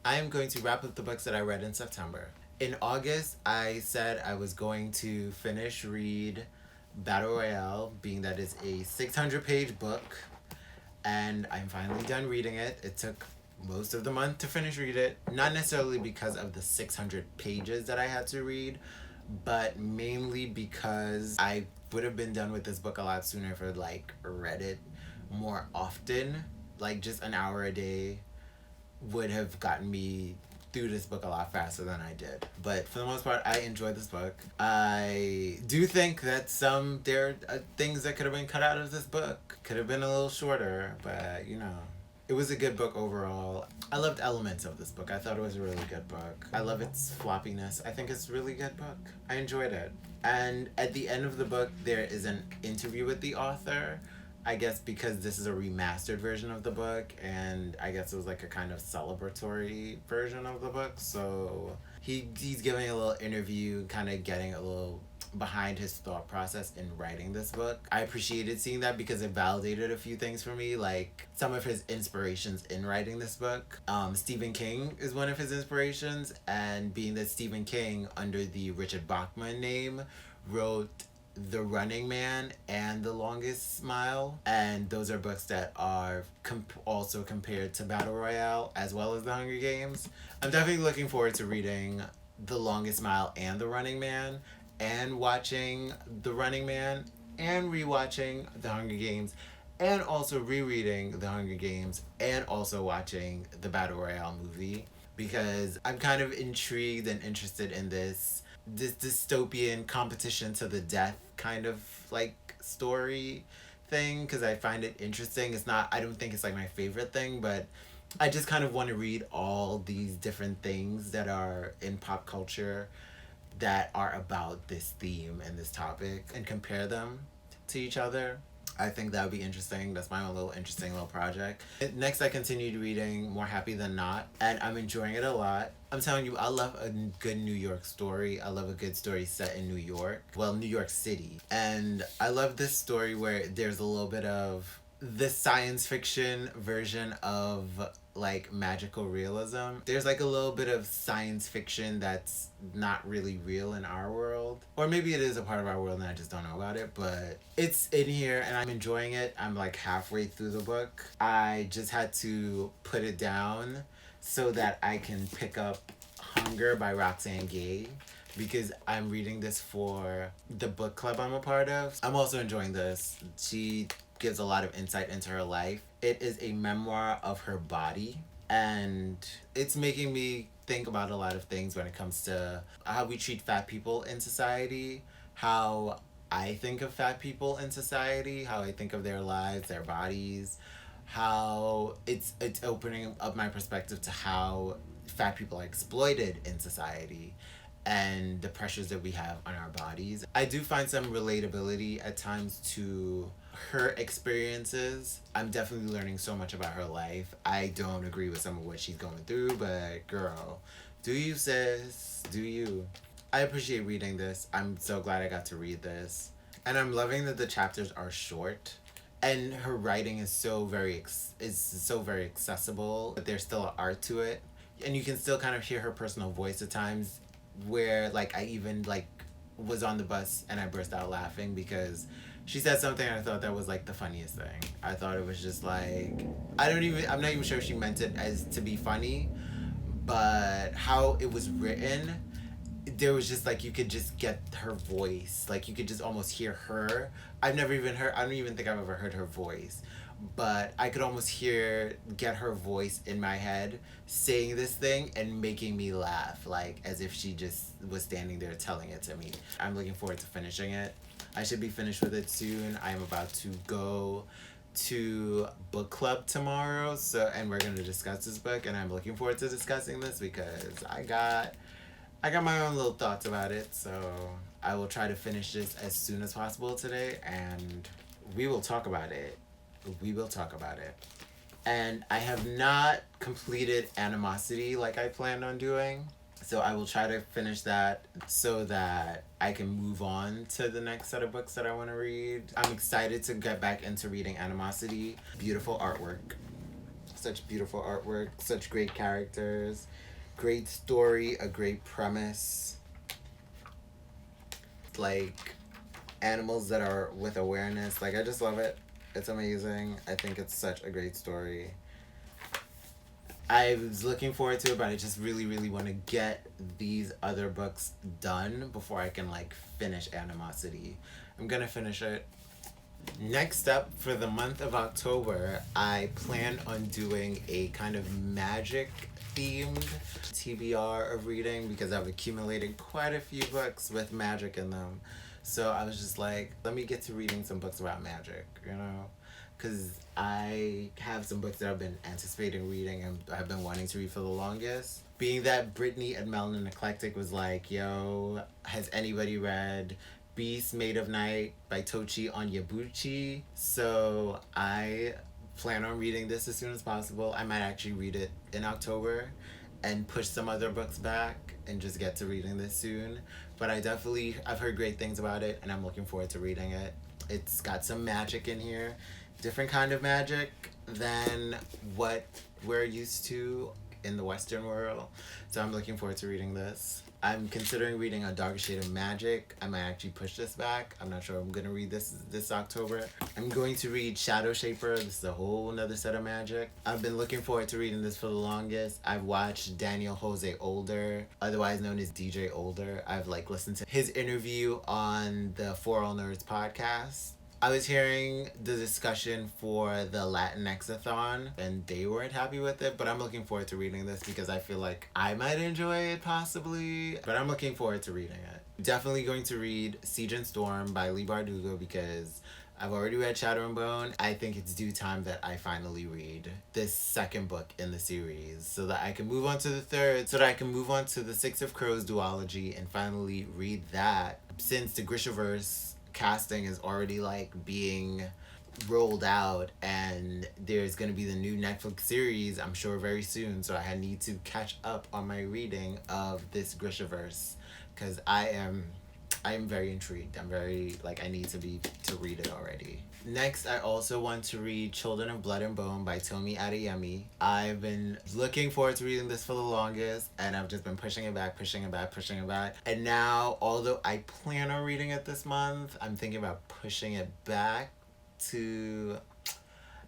I am going to wrap up the books that I read in September. In August, I said I was going to finish read Battle Royale, being that it's a 600-page book, and I'm finally done reading it. It took most of the month to finish read it, not necessarily because of the 600 pages that I had to read, but mainly because I would have been done with this book a lot sooner if I like read it more often. Like just an hour a day would have gotten me through this book a lot faster than I did. But for the most part, I enjoyed this book. I do think that there are things that could have been cut out of this book. Could have been a little shorter, but you know, it was a good book overall. I loved elements of this book. I thought it was a really good book. I love its floppiness. I think it's a really good book. I enjoyed it. And at the end of the book, there is an interview with the author. I guess because this is a remastered version of the book, and I guess it was like a kind of celebratory version of the book. So he's giving a little interview, kind of getting a little behind his thought process in writing this book. I appreciated seeing that because it validated a few things for me, like some of his inspirations in writing this book. Stephen King is one of his inspirations, and being that Stephen King, under the Richard Bachman name, wrote the Running Man and The Longest Mile, and those are books that are also compared to Battle Royale as well as The Hunger Games. I'm definitely looking forward to reading The Longest Mile and The Running Man, and watching The Running Man and rewatching The Hunger Games, and also rereading The Hunger Games, and also watching the Battle Royale movie, because I'm kind of intrigued and interested in this dystopian competition to the death kind of like story thing, because I find it interesting. It's not, I don't think it's like my favorite thing, but I just kind of want to read all these different things that are in pop culture that are about this theme and this topic and compare them to each other. I think that would be interesting. That's my own little interesting little project. Next, I continued reading More Happy Than Not, and I'm enjoying it a lot. I'm telling you, I love a good New York story. I love a good story set in New York. Well, New York City. And I love this story where there's a little bit of the science fiction version of like magical realism. There's like a little bit of science fiction that's not really real in our world. Or maybe it is a part of our world and I just don't know about it, but it's in here and I'm enjoying it. I'm like halfway through the book. I just had to put it down so that I can pick up Hunger by Roxane Gay, because I'm reading this for the book club I'm a part of. I'm also enjoying this. She gives a lot of insight into her life. It is a memoir of her body, and it's making me think about a lot of things when it comes to how we treat fat people in society, how I think of fat people in society, how I think of their lives, their bodies, how it's opening up my perspective to how fat people are exploited in society and the pressures that we have on our bodies. I do find some relatability at times to her experiences. I'm definitely learning so much about her life. I don't agree with some of what she's going through, but girl, do you, sis? Do you? I appreciate reading this. I'm so glad I got to read this. And I'm loving that the chapters are short. And her writing is so very accessible, but there's still an art to it. And you can still kind of hear her personal voice at times, where like I even like was on the bus and I burst out laughing because she said something and I thought that was like the funniest thing. I thought it was just like, I'm not even sure if she meant it as to be funny, but how it was written, there was just like, you could just get her voice, like you could just almost hear her. I don't even think I've ever heard her voice, but I could almost get her voice in my head saying this thing and making me laugh, like as if she just was standing there telling it to me. I'm looking forward to finishing it. I should be finished with it soon. I'm about to go to book club tomorrow, and we're going to discuss this book, and I'm looking forward to discussing this because I got my own little thoughts about it. So I will try to finish this as soon as possible today, and we will talk about it. We will talk about it. And I have not completed Animosity like I planned on doing. So I will try to finish that so that I can move on to the next set of books that I want to read. I'm excited to get back into reading Animosity. Beautiful artwork. Such beautiful artwork, such great characters, great story, a great premise. Like animals that are with awareness. Like I just love it. It's amazing. I think it's such a great story. I was looking forward to it, but I just really, really want to get these other books done before I can like finish Animosity. I'm gonna finish it. Next up, for the month of October, I plan on doing a kind of magic themed TBR of reading because I've accumulated quite a few books with magic in them. So I was just like, let me get to reading some books about magic, you know? Because I have some books that I've been anticipating reading and I've been wanting to read for the longest. Being that Brittany at Melanin Eclectic was like, yo, has anybody read Beast Made of Night by Tochi Onyebuchi? So I plan on reading this as soon as possible. I might actually read it in October and push some other books back and just get to reading this soon. But I've heard great things about it and I'm looking forward to reading it. It's got some magic in here, different kind of magic than what we're used to in the Western world. So I'm looking forward to reading this. I'm considering reading A Darker Shade of Magic. I might actually push this back. I'm not sure I'm gonna read this October. I'm going to read Shadow Shaper. This is a whole nother set of magic. I've been looking forward to reading this for the longest. I've watched Daniel Jose Older, otherwise known as DJ Older. I've like listened to his interview on the For All Nerds podcast. I was hearing the discussion for the Latinx-a-thon and they weren't happy with it, but I'm looking forward to reading this because I feel like I might enjoy it possibly, but I'm looking forward to reading it. Definitely going to read Siege and Storm by Lee Bardugo because I've already read Shadow and Bone. I think it's due time that I finally read this second book in the series so that I can move on to the third, so that I can move on to the Six of Crows duology and finally read that. Since the Grishaverse casting is already like being rolled out and there's going to be the new Netflix series I'm sure very soon, so I need to catch up on my reading of this Grishaverse because I am very intrigued. I'm very like I need to read it already. Next, I also want to read Children of Blood and Bone by Tomi Adeyemi. I've been looking forward to reading this for the longest, and I've just been pushing it back. And now, although I plan on reading it this month, I'm thinking about pushing it back to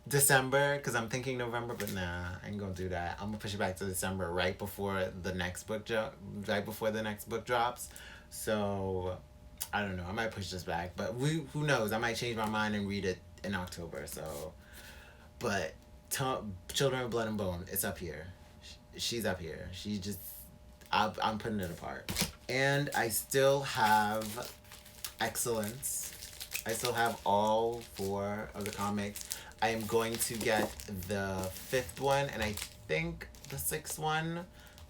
December, because I'm thinking November, but nah, I ain't gonna do that. I'm gonna push it back to December right before the next book drops. So I don't know. I might push this back, but who knows? I might change my mind and read it in October. So, but Children of Blood and Bone, it's up here. She's up here. She just, I'm putting it apart. And I still have Excellence. I still have all 4 of the comics. I am going to get the 5th one, and I think the 6th one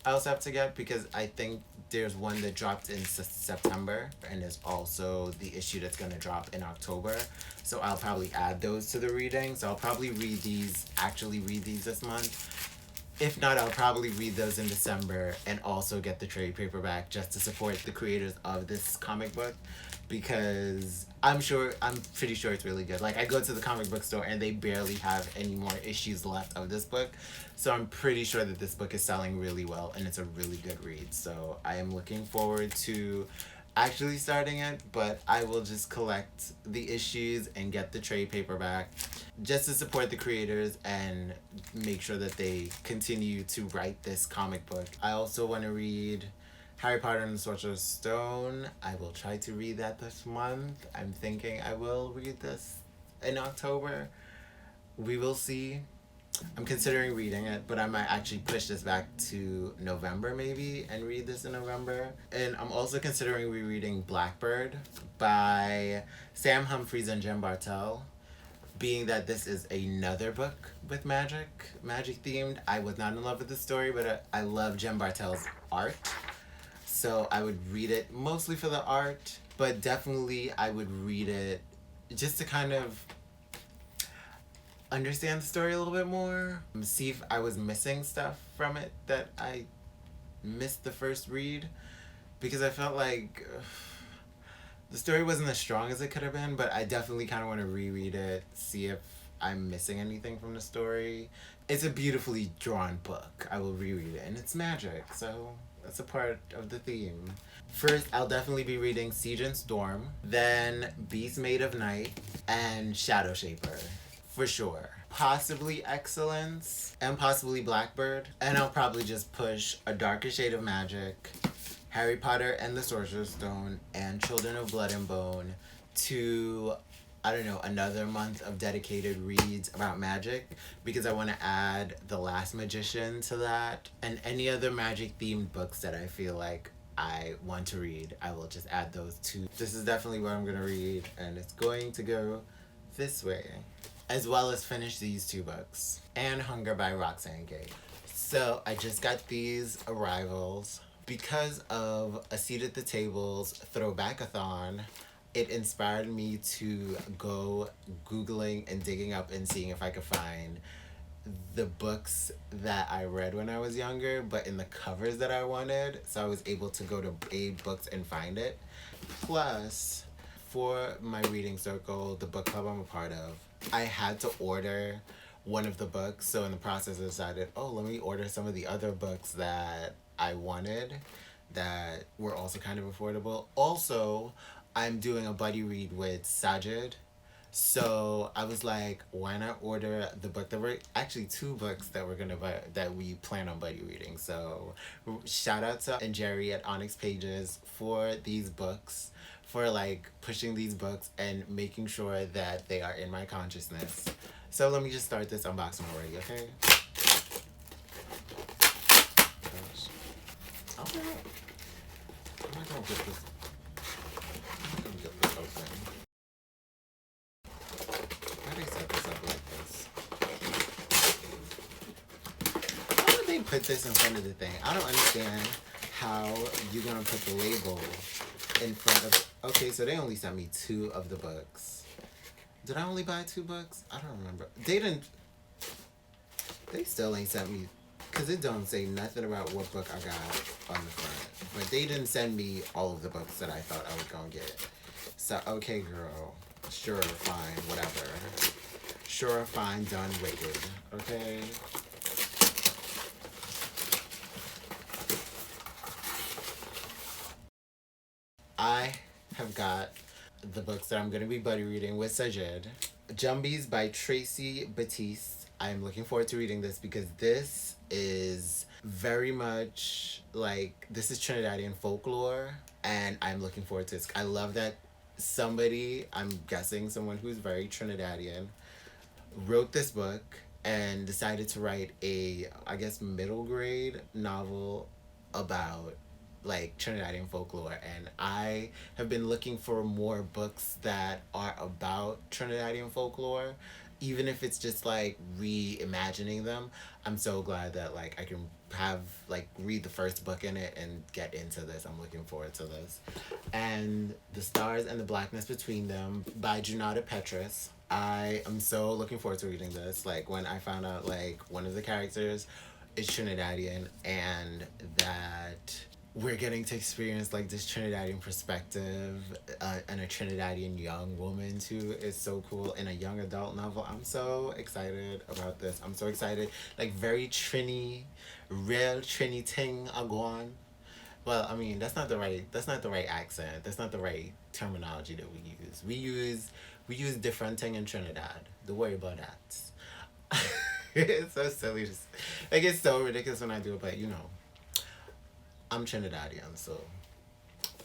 I also have to get because I think there's one that dropped in September, and there's also the issue that's going to drop in October. So I'll probably add those to the reading. So I'll probably read these this month. If not, I'll probably read those in December and also get the trade paperback just to support the creators of this comic book, because I'm pretty sure it's really good. Like, I go to the comic book store and they barely have any more issues left of this book. So I'm pretty sure that this book is selling really well and it's a really good read. So I am looking forward to actually starting it, but I will just collect the issues and get the trade paperback just to support the creators and make sure that they continue to write this comic book. I also want to read Harry Potter and the Sorcerer's Stone. I will try to read that this month. I'm thinking I will read this in October. We will see. I'm considering reading it, but I might actually push this back to November maybe and read this in November. And I'm also considering rereading Blackbird by Sam Humphries and Jen Bartel. Being that this is another book with magic themed, I was not in love with the story, but I love Jen Bartel's art. So I would read it mostly for the art, but definitely I would read it just to kind of understand the story a little bit more, see if I was missing stuff from it that I missed the first read, because I felt like the story wasn't as strong as it could have been, but I definitely kind of want to reread it, see if I'm missing anything from the story. It's a beautifully drawn book. I will reread it, and it's magic, so that's a part of the theme. First, I'll definitely be reading Siege and Storm, then Beast Made of Night, and Shadow Shaper, for sure. Possibly Excellence, and possibly Blackbird, and I'll probably just push A Darker Shade of Magic, Harry Potter and the Sorcerer's Stone, and Children of Blood and Bone to, I don't know, another month of dedicated reads about magic, because I want to add The Last Magician to that and any other magic themed books that I feel like I want to read. I will just add those two. This is definitely what I'm going to read, and it's going to go this way. As well as finish these two books. And Hunger by Roxane Gay. So I just got these arrivals. Because of A Seat at the Table's Throwback-a-thon, it inspired me to go Googling and digging up and seeing if I could find the books that I read when I was younger, but in the covers that I wanted. So I was able to go to A Books and find it. Plus, for my reading circle, the book club I'm a part of, I had to order one of the books. So in the process, I decided, let me order some of the other books that I wanted that were also kind of affordable. Also, I'm doing a buddy read with Sajid. So I was like, why not order the book that we're actually two books that we're gonna buy that we plan on buddy reading. So shout out to and Jerry at Onyx Pages for these books, for like pushing these books and making sure that they are in my consciousness. So let me just start this unboxing already, okay? Alright. I'm not gonna get this. I'm gonna get this open. Why they set this up like this? Why would they put this in front of the thing? I don't understand how you're gonna put the label in front of. Okay, so they only sent me 2 of the books. Did I only buy 2 books? I don't remember. They didn't. They still ain't sent me. Because it don't say nothing about what book I got on the front. But they didn't send me all of the books that I thought I was going to get. So, okay, girl. Sure, fine, whatever. Sure, fine, done, wicked. Okay? I have got the books that I'm going to be buddy reading with Sajid. Jumbies by Tracy Batiste. I'm looking forward to reading this because this is very much like, this is Trinidadian folklore, and I'm looking forward to this. I love that somebody, I'm guessing someone who's very Trinidadian, wrote this book and decided to write a, I guess, middle grade novel about like Trinidadian folklore. And I have been looking for more books that are about Trinidadian folklore, even if it's just like reimagining them. I'm so glad that like I can have like read the first book in it and get into this. I'm looking forward to this. And The Stars and the Blackness Between Them by Junauda Petrus. I am so looking forward to reading this. Like when I found out like one of the characters is Trinidadian and that we're getting to experience like this Trinidadian perspective and a Trinidadian young woman too is so cool in a young adult novel. I'm so excited about this. I'm so excited. Like very real Trini ting agwan. Well, I mean that's not the right accent. That's not the right terminology that we use. We use different thing in Trinidad. Don't worry about that. It's so silly. Just like it's so ridiculous when I do it, but you know. I'm Trinidadian, so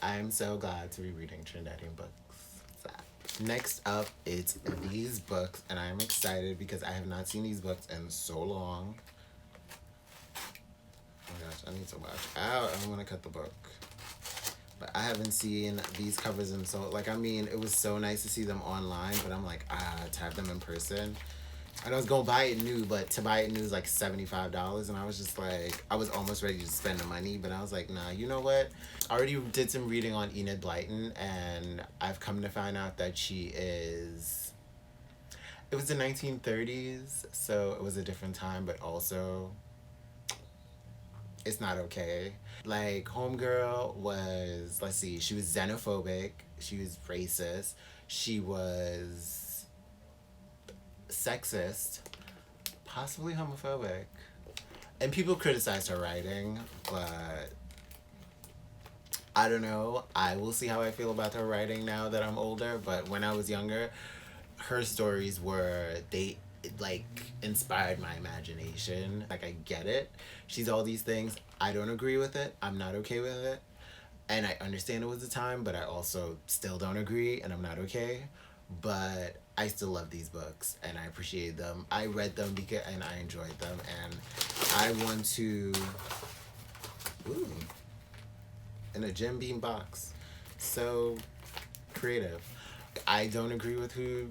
I'm so glad to be reading Trinidadian books. Next up, it's these books, and I'm excited because I have not seen these books in so long. Oh my gosh, I need to watch out. I don't want to cut the book. But I haven't seen these covers in so, like, I mean, it was so nice to see them online, but I'm like, to have them in person. And I was going to buy it new, but to buy it new is like $75. And I was just like, I was almost ready to spend the money, but I was like, nah, you know what? I already did some reading on Enid Blyton, and I've come to find out that she is... It was the 1930s, so it was a different time, but also it's not okay. Like, Homegirl was, let's see, she was xenophobic, she was racist, she was sexist, possibly homophobic. And people criticize her writing, but I don't know. I will see how I feel about her writing now that I'm older. But when I was younger, her stories were, they like inspired my imagination. Like, I get it. She's all these things. I don't agree with it. I'm not okay with it. And I understand it was a time, but I also still don't agree and I'm not okay. But I still love these books and I appreciate them. I read them because and I enjoyed them, and I want to. Ooh, in a Jim Beam box. So creative. I don't agree with who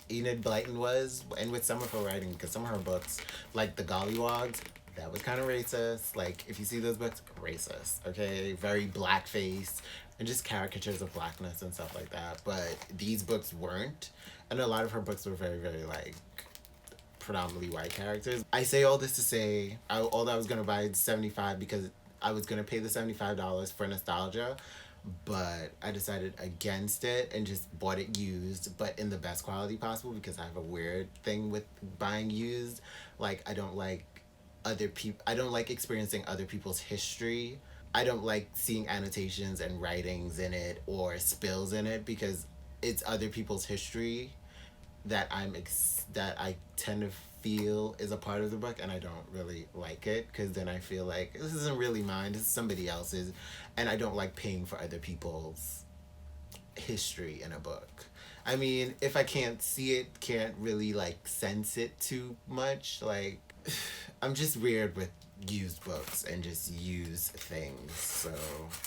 Enid Blyton was, and with some of her writing, because some of her books, like The Gollywogs, that was kind of racist. Like, if you see those books, racist, okay? Very blackface, and just caricatures of blackness and stuff like that. But these books weren't, and a lot of her books were very, very, like, predominantly white characters. I say all this to say, all I was going to buy is 75 because I was going to pay the $75 for nostalgia, but I decided against it and just bought it used, but in the best quality possible, because I have a weird thing with buying used. Like, I don't like experiencing other people's history. I don't like seeing annotations and writings in it or spills in it, because it's other people's history that that I tend to feel is a part of the book, and I don't really like it, because then I feel like this isn't really mine, this is somebody else's, and I don't like paying for other people's history in a book. I mean, if I can't see it, can't really like sense it too much, like I'm just weird with used books and just use things. So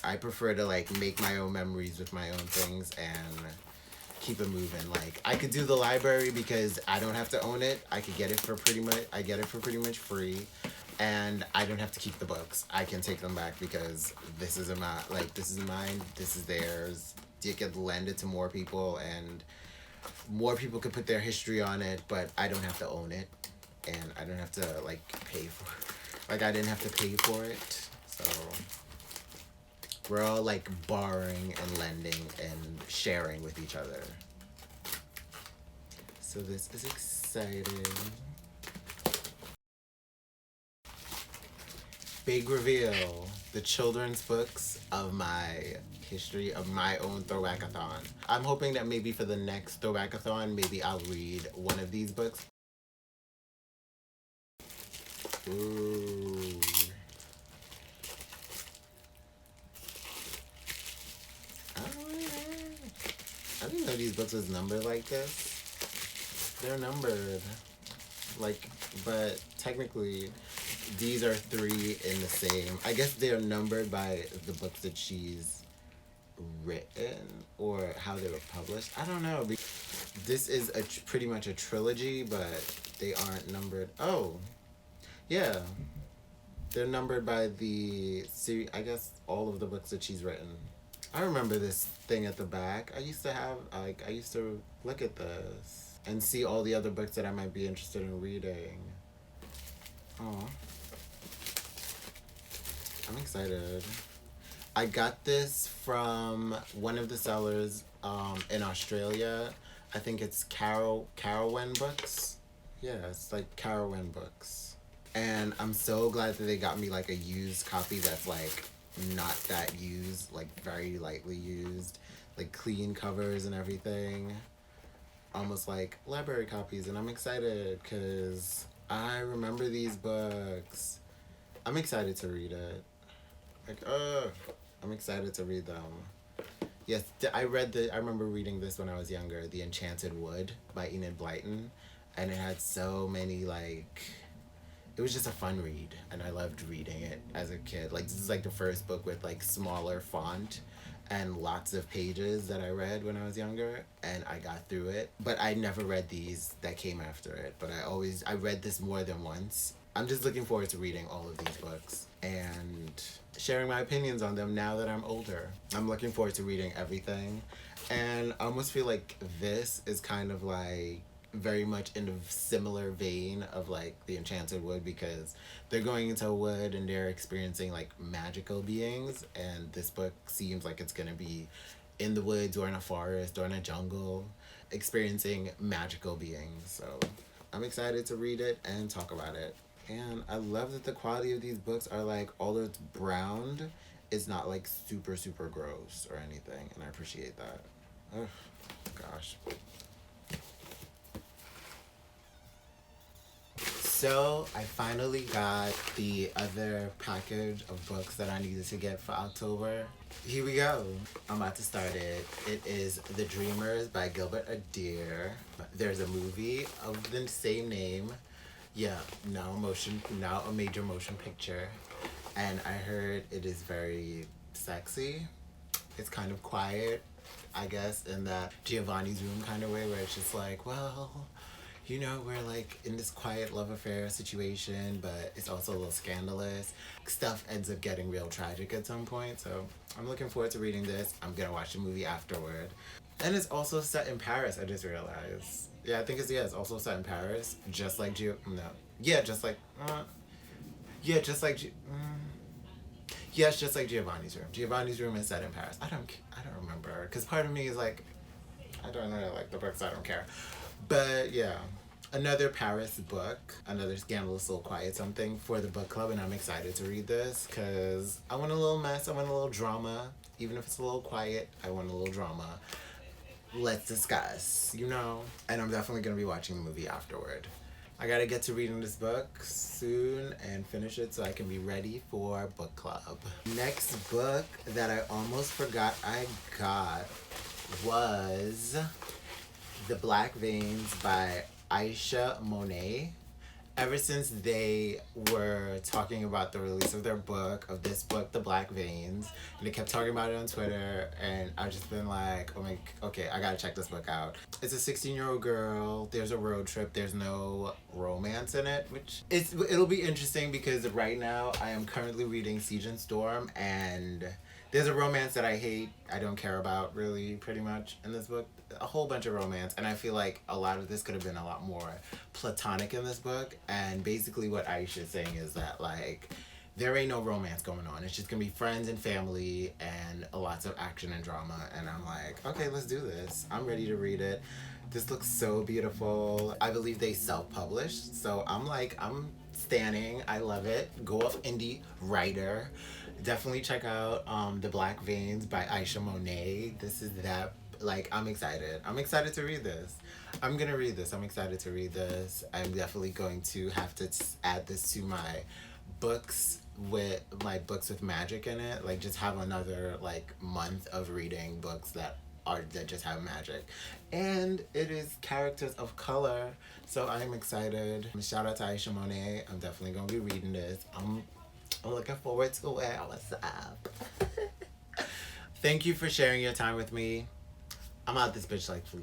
I prefer to like make my own memories with my own things and keep it moving. Like, I could do the library because I don't have to own it. I could get it for pretty much free, and I don't have to keep the books. I can take them back because this is this is mine, this is theirs. You could lend it to more people, and more people could put their history on it, but I don't have to own it, and I don't have to like pay for it. Like, I didn't have to pay for it. So we're all like borrowing and lending and sharing with each other. So this is exciting. Big reveal. The children's books of my history of my own throwbackathon. I'm hoping that maybe for the next throwbackathon, maybe I'll read one of these books. Ooh. I didn't know these books was numbered like this. They're numbered. Like, but technically, these are 3 in the same. I guess they're numbered by the books that she's written or how they were published. I don't know. This is pretty much a trilogy, but they aren't numbered. Oh, yeah. They're numbered by the series. I guess all of the books that she's written. I remember this thing at the back. I used to look at this and see all the other books that I might be interested in reading. Oh, I'm excited. I got this from one of the sellers in Australia. I think it's Carowin Books. Yeah, it's like Carowin Books. And I'm so glad that they got me like a used copy that's like not that used, like very lightly used, like clean covers and everything, almost like library copies. And I'm excited because I remember these books. I'm excited to read it. Like, I'm excited to read them. Yes, I remember reading this when I was younger, The Enchanted Wood by Enid Blyton, and it had so many like, it was just a fun read, and I loved reading it as a kid. Like, this is like the first book with like smaller font and lots of pages that I read when I was younger, and I got through it. But I never read these that came after it, but I read this more than once. I'm just looking forward to reading all of these books and sharing my opinions on them now that I'm older. I'm looking forward to reading everything, and I almost feel like this is kind of like very much in a similar vein of like The Enchanted Wood, because they're going into a wood and they're experiencing like magical beings, and this book seems like it's gonna be in the woods or in a forest or in a jungle experiencing magical beings. So I'm excited to read it and talk about it. And I love that the quality of these books are like, although it's browned, it's not like super, super gross or anything. And I appreciate that. Oh, gosh. So I finally got the other package of books that I needed to get for October. Here we go. I'm about to start it. It is The Dreamers by Gilbert Adair. There's a movie of the same name. Yeah, now a major motion picture. And I heard it is very sexy. It's kind of quiet, I guess, in that Giovanni's Room kind of way where it's just like, well, you know, we're like in this quiet love affair situation, but it's also a little scandalous. Stuff ends up getting real tragic at some point, so I'm looking forward to reading this. I'm gonna watch the movie afterward. And it's also set in Paris, I just realized. Yeah, I think it's also set in Paris, just like Yeah, just like, yeah, just like, yeah, it's just like Giovanni's Room. Giovanni's Room is set in Paris. I don't remember, because part of me is like, I don't really like the books, I don't care. But yeah, another Paris book, another scandalous little quiet something for the book club, and I'm excited to read this because I want a little mess, I want a little drama. Even if it's a little quiet, I want a little drama. Let's discuss, you know? And I'm definitely going to be watching the movie afterward. I gotta get to reading this book soon and finish it so I can be ready for book club. Next book that I almost forgot I got was The Black Veins by Aisha Monet. Ever since they were talking about the release of this book, The Black Veins, and they kept talking about it on Twitter, and I've just been like, oh my, okay, I gotta check this book out. It's a 16-year-old girl, there's a road trip, there's no romance in it, which it'll be interesting because right now I am currently reading Siege and Storm, and there's a romance that I hate, I don't care about really, pretty much, in this book. A whole bunch of romance, and I feel like a lot of this could have been a lot more platonic in this book. And basically what Aisha is saying is that like there ain't no romance going on, it's just gonna be friends and family and lots of action and drama. And I'm like, okay, let's do this. I'm ready to read it. This looks so beautiful. I believe they self-published, so I'm standing. I love it. Go off indie writer. Definitely check out The Black Veins by Aisha Monet. This is that. Like, I'm excited. I'm excited to read this. I'm gonna read this. I'm excited to read this. I'm definitely going to have to add this to my books with magic in it. Like, just have another like month of reading books that just have magic. And it is characters of color, so I am excited. Shout out to Aisha Monet. I'm definitely gonna be reading this. I'm looking forward to it. What's up? Thank you for sharing your time with me. I'm out this bitch like Fleek.